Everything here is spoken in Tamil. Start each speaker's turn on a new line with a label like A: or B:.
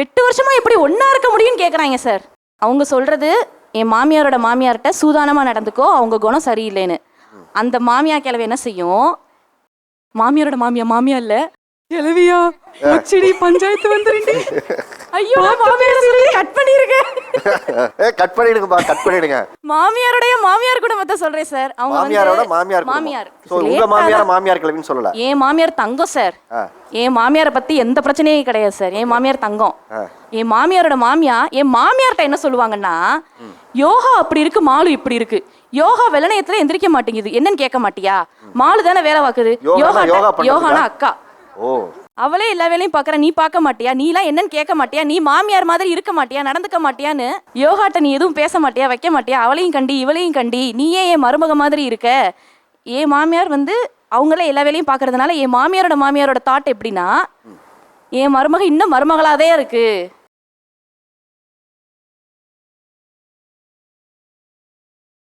A: 8 வருஷமா எப்படி ஒன்றா இருக்க முடியும்னு கேட்குறாங்க சார். அவங்க சொல்கிறது என் மாமியாரோட மாமியார்கிட்ட சூதானமாக நடந்துக்கோ, அவங்க குணம் சரியில்லைன்னு. அந்த மாமியார் கிழவி என்ன செய்யும், மாமியாரோட மாமியா இல்லை கிழவியா வச்சிடி பஞ்சாயத்து வந்துருண்டி. ஐயோ மாமியார் சொல்லி கட் பண்ணிருக்கேன்.
B: கட் பண்ணிடுங்கப்பா, கட் பண்ணிடுங்க.
A: மாமியாரோடைய மாமியார் குடும்பத்தை சொல்றேன் சார். அவங்க
B: மாமியாரோட மாமியார். சோ உங்க மாமியார் கிழவின்னு சொல்லல.
A: என் மாமியார் தங்கம் சார். என் மாமியாரை பத்தி எந்த பிரச்சனையும் கிடையாது சார். என் மாமியார் தங்கம். என் மாமியாரோட என் மாமியார்ட்ட என்ன சொல்லுவாங்கன்னா, யோகா அப்படி இருக்கு, மாலு இப்படி இருக்கு. யோகா வெள்ளனையத்துல எந்திரிக்க மாட்டேங்குது, என்னன்னு கேட்க மாட்டியா? மாலு தானே வேலை பார்க்குது. யோகானா அக்கா.
B: ஓ,
A: அவளே எல்லா வேலையும் பார்க்குற, நீ பார்க்க மாட்டியா? நீலாம் என்னன்னு கேட்க மாட்டியா? நீ மாமியார் மாதிரி இருக்க மாட்டியா, நடந்துக்க மாட்டியான்னு யோகாட்ட நீ எதுவும் பேச மாட்டியா, வைக்க மாட்டியா? அவளையும் கண்டி இவளையும் கண்டி, நீயே என் மருமக மாதிரி இருக்க. என் மாமியார் அவங்களே எல்லா வேலையும் பார்க்கறதுனால என் மாமியாரோட தாட் எப்படின்னா, என் மருமக இன்னும் மருமகளாதே இருக்கு.